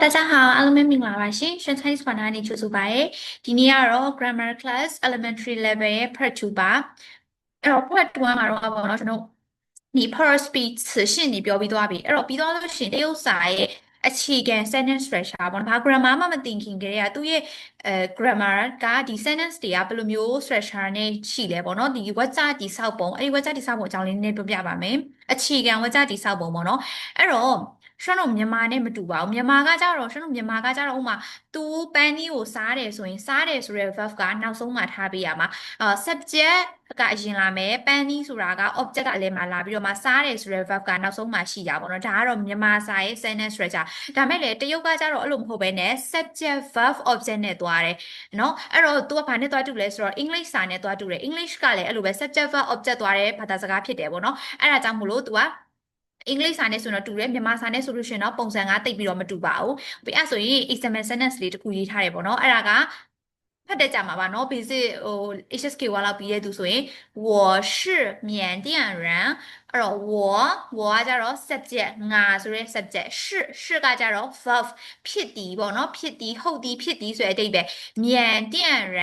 大家好，အားလုံးပဲမင်္ဂလာပါရှင်။ Shanghai ဘာသာနဲ့ကြိုဆိုပါရစေ။ဒီနေ့ကတော့ Grammar Class Elementary Level ရဲ့ Part 2ပါ။အဲ့တော့ Part 2မှာတော့ပေါ့နော်ကျွန်တော်ဒီ past speech 词性နေပြောပြီးသွားပြီ။အဲ့တော့ပြီးသွားလို့ရှိရင်တရုတ်စာရဲ့အခြေခံ sentence structure ပေါ့နော်။ဘာ grammar မှမသိခင်ကတည်းကသူ့ရဲ့grammar ကဒီ sentence တွေကဘယ်လိုမျိုး structure နဲ့ရှိလဲပေါ့နော်။ဒီဝါကျတိဆောက်ပုံအဲ့ဒီဝါကျတိဆောက်ပုံအကြောင်းလေးနည်းနည်းပြောပြပါမယ်။အခြေခံဝါကျတိဆောက်ပုံပေါ့နော်။အဲ့တော့ရှတို့မြန်မာနဲ့မတူပါဘူးမြန်မာကကြတော့ရှတို့မြန်မာကကြတော့ဥမာသူပန်းကြီးကိုစားတယ်ဆိုရင်စားတယ်ဆိုတဲ့ verb ကနောက်ဆုံးမှထားပေးရမှာsubject ကအရင်လာမယ်ပန်းကြီးဆိုတာက object ကအလယ်မှာလာပြီးတော့မှစားတယ်ဆိုတဲ့ verb ကနောက်ဆုံးမှရှိတာပေါ့နော်ဒါကတော့မြန်မာစာရဲ့ sentence structure ဒါမဲ့လေတရုတ်ကကြတော့အဲ့လိုမဟုတ်ဘဲနဲ့ subject verb object နဲ့သွားတယ်နော်အဲ့တော့သူကဘာနဲ့သွားတူလဲဆိုတော့ English စာနဲ့သွားတူတယ် English ကလည်းအဲ့လိုပဲ subject verb object သွားတယ်ဘာသာစကားဖြစ်တယ်ပေါ့နော်အဲ့ဒါကြောင့်မို့လို့သူကအင်္ဂလိပ်စာနဲ့ဆိုတော့တူတယ်မြန်မာစာနဲ့ဆိုလို့ရှိရင်တော့ပုံစံကတိတ်ပြီးတော့မတူပါဘူးပြီးအဲ့ဆိုရင် example sentence လေးတစ်ခုရေးထားတယ်ပေါ့နော်အဲ့ဒါကဖတ်တတ်ကြမှာပါနော် basic ဟို HSK ဝါလောက်ပြီးတဲ့သူဆိုရင်我是缅甸人အဲ့တော့我ကကြတော့ subject ငါဆိုတဲ့ subject 是ကကြတော့ verb ဖြစ်သည်ပေါ့နော်ဖြစ်သည်ဟုတ်သည်ဖြစ်သည်ဆိုတဲ့အဓိပ္ပာယ်缅甸人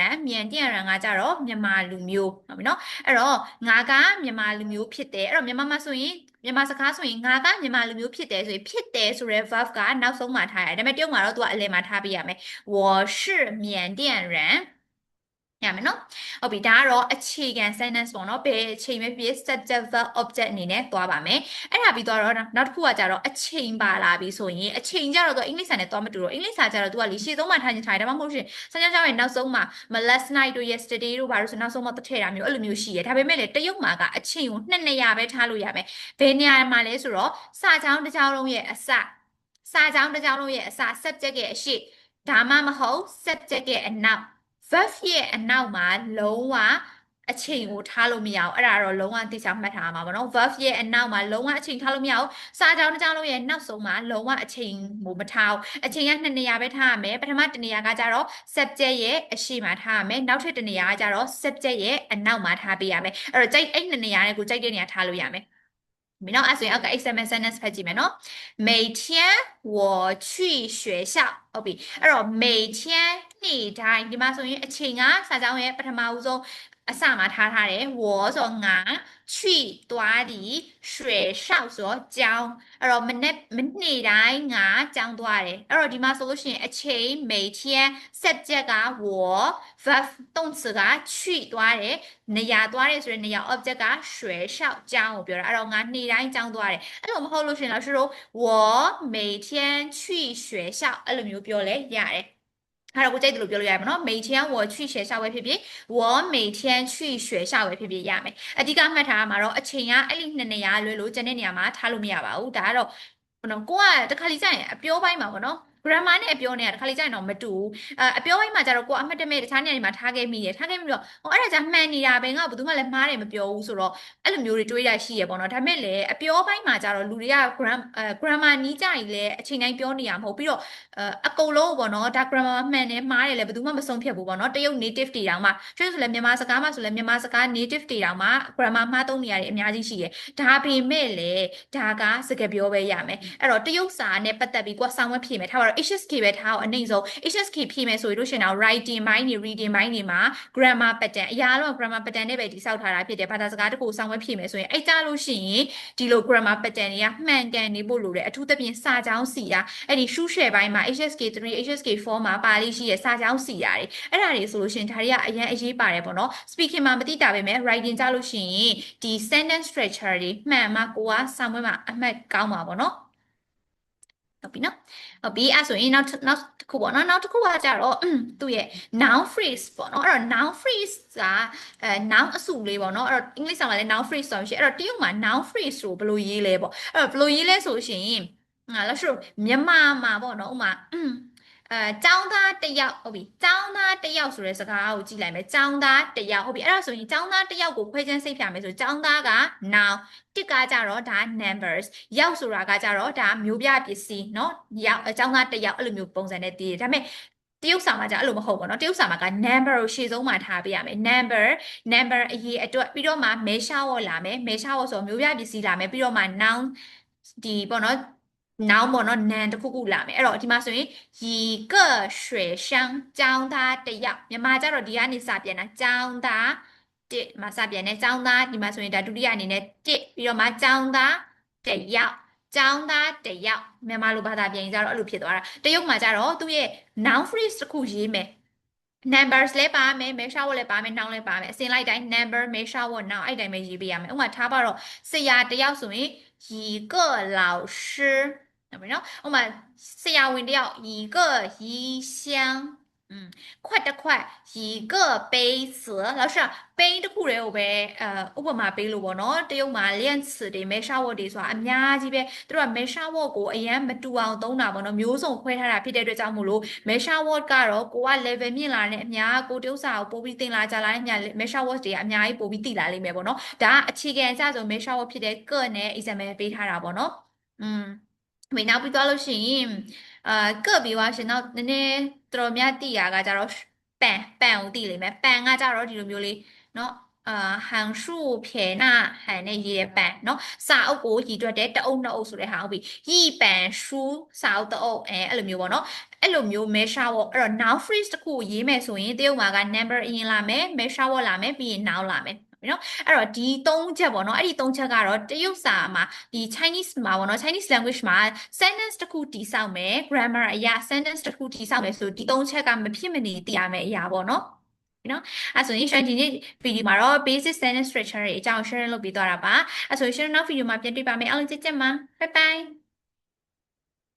ကကြတော့မြန်မာလူမျိုးဟုတ်ပြီနော်အဲ့တော့ငါကမြန်မာလူမျိုးဖြစ်တယ်အဲ့တော့မြန်မာမှာဆိုရင်မြန်မာစကားဆိုရင်ငါကမြန်မာလူမျိုးဖြစ်တယ်ဆိုရင်ဖြစ်တယ်ဆိုတဲ့ verb ကနောက်ဆုံးမှထားရတယ်ဒါပေမဲ့တရုတ်မှာတော့သူကအလယ်မှာထားပေးရမယ်我是缅甸人ရမယ်နော်ဟုတ်ပြီဒါကတော့အခြေခံ sentence ပေါ့နော်ဘယ်အချိန်ပဲဖြစ် subject verb object အနေနဲ့သွားပါမယ်အဲ့ဒါပြီးတော့နောက်တစ်ခုကကြတော့အချိန်ပါလာပြီဆိုရင်အချိန်ကြတော့သူအင်္ဂလိပ်စာနဲ့သွားမတူတော့အင်္ဂလိပ်စာကြတော့သူကလေရှေ့ဆုံးမှထားခြင်းထားတယ်ဒါမှမဟုတ်ရှင်စမ်းကြောင်းရဲ့နောက်ဆုံးမှ last night တို့ yesterday တို့ဘာလို့ဆိုနောက်ဆုံးမှတစ်ထည့်တာမျိုးအဲ့လိုမျိုးရှိရဒါပေမဲ့လေတရုတ်မှာကအချိန်ကိုနှစ်နေရာပဲထားလို့ရမယ်ဘယ်နေရာမှာလဲဆိုတော့စာကြောင်းတစ်ကြောင်းလုံးရဲ့အစစာကြောင်းတစ်ကြောင်းလုံးရဲ့အစ subject ရဲ့အရှိဒါမှမဟုတ် subject ရဲ့အနောက် verb ရဲ့အနောက်မှာလုံးဝအချိန်ကိုထားလို့မရအောင်အဲ့ဒါတော့လုံးဝသိချောင်းမှတ်ထားမှာပါနော် verb ရဲ့အနောက်မှာလုံးဝအချိန်ထားလို့မရအောင်စာကြောင်းတစ်ကြောင်းလုံးရဲ့နောက်ဆုံးမှာလုံးဝအချိန်ကိုမထားအောင်အချိန်ကနှစ်နေရာပဲထားရမယ်ပထမတစ်နေရာကကြတော့ subject ရဲ့အရှိမှာထားရမယ်နောက်ထပ်တစ်နေရာကကြတော့ subject ရဲ့အနောက်မှာထားပေးရမယ်အဲ့တော့အဲ့နှစ်နေရာနဲ့ကိုကြိုက်တဲ့နေရာထားလို့ရမယ်မင်းတို့အဲ့ဆိုရင်အောက်က example sentence ဖတ်ကြည့်မယ်နော်每天我去学校ဟုတ်ပြီအဲ့တော့每天နေ့တိုင်းဒီမှာဆိုရင်အချိန်ကစာကြောင်းရဲ့ပထမဦးဆုံးအစမှာထားတယ်我ဆိုငါ去သွားသည်ရွှေလျှောက်ဆိုကျောင်းအဲ့တော့မနေ့တိုင်းငါကျောင်းသွားတယ်အဲ့တော့ဒီမှာဆိုလို့ရှိရင်အချိန်每天 subject က我 verb 动词က去သွားတယ်နေရာသွားတယ်ဆိုရင်နေရာ object ကရွှေလျှောက်ကျောင်းကိုပြောတာအဲ့တော့ငါနေ့တိုင်းကျောင်းသွားတယ်အဲ့လိုမဟုတ်လို့ရှိရင်老师说我每天去学校အဲ့လိုမျိုးပြောလဲရတယ်အဲ့တော့ကိုကြိုက်တယ်လို့ပြောလို့ရမှာနော်每天我去学校ပဲဖြစ်ဖြစ်我每天去学校ပဲဖြစ်ဖြစ်ရမယ်အဓိကမှတ်ထားမှာတော့အချိန်ကအဲ့ဒီနှစ်နေရာလွယ်လို့ကျန်တဲ့နေရာမှာထားလို့မရပါဘူးဒါကတော့ဘယ်နော်ကိုကတခါလေးကြာရင်အပြောပိုင်းမှာပေါ့နော် grammar နဲ့အပြောနဲ့တခါလေးကြာရင်တော့မတူဘူးအပြောပိုင်းမှာကျတော့ကိုကအမှတ်တမဲ့တခြားနေရာတွေမှာထားခဲ့မိတယ်ထားခဲ့ပြီးတော့ဟိုအဲ့ဒါကြာမှန်နေတာပဲငါဘယ်သူမှလည်းမှားတယ်မပြောဘူးဆိုတော့အဲ့လိုမျိုးတွေတွေးတာရှိရပေါ့နော်ဒါပေမဲ့လည်းအပြောပိုင်းမှာကျတော့လူတွေက grammar နီးကြရင်လည်းအချိန်တိုင်းပြောနေရမဟုတ်ပြီးတော့အကုန်လုံးပေါ့နော်ဒါ grammar မှန်တယ်မှားတယ်လည်းဘယ်သူမှမဆုံးဖြတ်ဘူးပေါ့နော်တရုတ် native တွေတောင်မှကျဆိုလည်းမြန်မာစကားမှဆိုလည်းမြန်မာစကား native တွေတောင်မှ grammar မှားသုံးနေရတယ်အများကြီးရှိတယ်ဒါပေမဲ့လည်းဒါကစကားပြောပဲရမယ်အဲ့တော့တရုတ်စာနဲ့ပတ်သက်ပြီးကိုယ်ဆောင်းဝဲဖြည့်မယ်ထားပါတော့ HSK ပဲထားအောင်အနှိမ့်ဆုံး HSK ဖြည့်မယ်ဆိုလို့ရှိရင်တော့ writing ဘိုင်းတွေ reading ဘိုင်းတွေမှာ grammar pattern အရာလုံး grammar pattern နဲ့ပဲတိစောက်ထားတာဖြစ်တယ်ဘာသာစကားတစ်ခုဆောင်းဝဲဖြည့်မယ်ဆိုရင်အဲ့ကြလို့ရှိရင်ဒီလို grammar pattern တွေကမှန်ကန်နေဖို့လိုတယ်အထူးသဖြင့်စာကြောင်းစီတာအဲ့ဒီ shoe share ဘိုင်းမှာ HSK 3 HSK 4မှာပါလိရှိရဲ့စာကြောင်းစီတာတွေအဲ့ဒါတွေဆိုလို့ရှိရင်ဒါတွေကအရင်အရေးပါတယ်ပေါ့နော် speaking မှာမသိတာပဲမဲ့ writing ကြလို့ရှိရင်ဒီ sentence structure တွေမှန်မှကိုကစာမွေးမှာအမှတ်ကောင်းပါပေါ့နော်ဟုတ်ပြီနော်ဟုတ်ပြီအဲ့ဆိုရင်နောက်တစ်ခုပေါ့နော်နောက်တစ်ခုကကြတော့သူ့ရဲ့ noun phrase ပေါ့နော်အဲ့တော့ noun phrase ကnoun အစုလေးပေါ့နော်အဲ့တော့အင်္ဂလိပ်စာမှာလည်း noun phrase ဆိုရှင်အဲ့တော့တရုတ်မှာ noun phrase ကိုဘယ်လိုရေးလဲပေါ့အဲ့တော့ဘယ်လိုရေးလဲဆိုရှင်လို့ရှိရင်မြန်မာမှာပေါ့နော်ဥမာចောင်းသားတစ်ယောက်ဟုတ်ပြီចောင်းသားတစ်ယောက်ဆိုတဲ့စကားကိုကြည့်လိုက်မယ်ចောင်းသားတစ်ယောက်ဟုတ်ပြီအဲ့ဒါဆိုရင်ចောင်းသားတစ်ယောက်ကိုခွဲခြမ်းစိတ်ဖြာမယ်ဆိုចောင်းသားက noun တစ်ကကြတော့ဒါ numbers ရောက်ဆိုတာကကြတော့ဒါမျိုးပြပစ္စည်းเนาะရောက်အကြောင်းသားတစ်ယောက်အဲ့လိုမျိုးပုံစံနဲ့တည်တယ်ဒါပေမဲ့တရုတ်စာမှာじゃအဲ့လိုမဟုတ်ဘူးเนาะတရုတ်စာမှာက number ကိုရှေ့ဆုံးမှာထားပေးရမယ် number အရေးအတွက်ပြီးတော့မှမဲရှားဝေါ်လာမယ်မဲရှားဝေါ်ဆိုမျိုးပြပစ္စည်းလာမယ်ပြီးတော့မှ noun ဒီပေါ့เนาะ noun ပေါ့နော် noun တစ်ခုခုလာမယ်အဲ့တော့ဒီမှာဆိုရင်一个水箱ကျောင်းသားတစ်ယောက်မြန်မာကျတော့ဒီကနေစပြန်တာကျောင်းသားတစ်မှာစပြန်တယ်ကျောင်းသားဒီမှာဆိုရင်ဒါဒုတိယအနေနဲ့တစ်ပြီးတော့မှကျောင်းသားတစ်ယောက်ကျောင်းသားတစ်ယောက်မြန်မာလိုဘာသာပြန်ရင်ကြတော့အဲ့လိုဖြစ်သွားတာတရုတ်မှာကျတော့သူ့ရဲ့ noun phrase တစ်ခုရေးမယ် numbers လည်းပါမယ်မဲရှားဝတ်လည်းပါမယ် noun လည်းပါမယ်အစဉ်လိုက်တိုင်း number မဲရှားဝတ် noun အဲ့တိုင်းပဲရေးပေးရမယ်ဥပမာထားပါတော့ဆရာတယောက်ဆိုရင်一个老师ဟုတ်ပြီနော်ဥပမာဆရာဝန်တယောက်一个鱼香ခွက်တစ်ခွက်一个杯子老师杯တစ်ခုတည်းကိုပဲဥပမာပေးလို့ပေါ့နော်တရုတ်မှာလျှက်词တွေမဲရှားဝတ်တွေဆိုတာအများကြီးပဲသူတို့ကမဲရှားဝတ်ကိုအရင်မတူအောင်သုံးတာပေါ့နော်မျိုးစုံခွဲထားတာဖြစ်တဲ့အတွက်ကြောင့်မို့လို့မဲရှားဝတ်ကတော့ကိုက level မြင့်လာတဲ့အများကိုတရုတ်စာကိုပို့ပြီးသင်လာကြလာတဲ့အများမဲရှားဝတ်တွေကအများကြီးပို့ပြီးသိလာလိမ့်မယ်ပေါ့နော်ဒါကအခြေခံအကျဆုံးမဲရှားဝတ်ဖြစ်တဲ့ကနဲ့ example ပေးထားတာပေါ့နော်မေနောက်ပြီးသွားလို့ရှိရင်ကပ်ပြီးသွားရှင်နောက်နည်းနည်းတော်တော်များသိရကကြတော့ပန်ကိုသိလိမ့်မယ်ပန်ကကြတော့ဒီလိုမျိုးလေးเนาะဟန်ရှုဖြေနာဟန်နဲ့ရေးတဲ့ပန်เนาะစာအုပ်ကိုရည်တွက်တဲ့တအုပ်နှစ်အုပ်ဆိုတဲ့ဟာဟုတ်ပြီရီပန်ရှုစာအုပ်တအုပ်အဲ့လိုမျိုးပေါ့เนาะအဲ့လိုမျိုး measure word အဲ့တော့ noun phrase တစ်ခုရေးမယ်ဆိုရင်တရုတ်မှာက number အရင်လာမယ် measure word လာမယ်ပြီးရင် noun လာမယ်နော်အဲ့တော့ဒီ၃ချက်ပေါ့နော်အဲ့ဒီ၃ချက်ကတော့တရုတ်စာမှာဒီ Chinese မှာပေါ့နော် Chinese language မှာ sentence တစ်ခုတည်ဆောက်မယ် grammar အရာ sentence တစ်ခုတည်ဆောက်မယ်ဆိုဒီ၃ချက်ကမဖြစ်မနေသိရမယ်အရာပေါ့နော်နော်အဲ့ဆိုရင်ရှင်ဒီနေ့ဗီဒီယိုမှာတော့ basic sentence structure တွေအကြောင်း share လုပ်ပြီးသွားတာပါအဲ့ဆိုရင်ရှင်နောက်ဗီဒီယိုမှာပြန်တွေ့ပါမယ်အားလုံးကြည့်ကြမှာ bye bye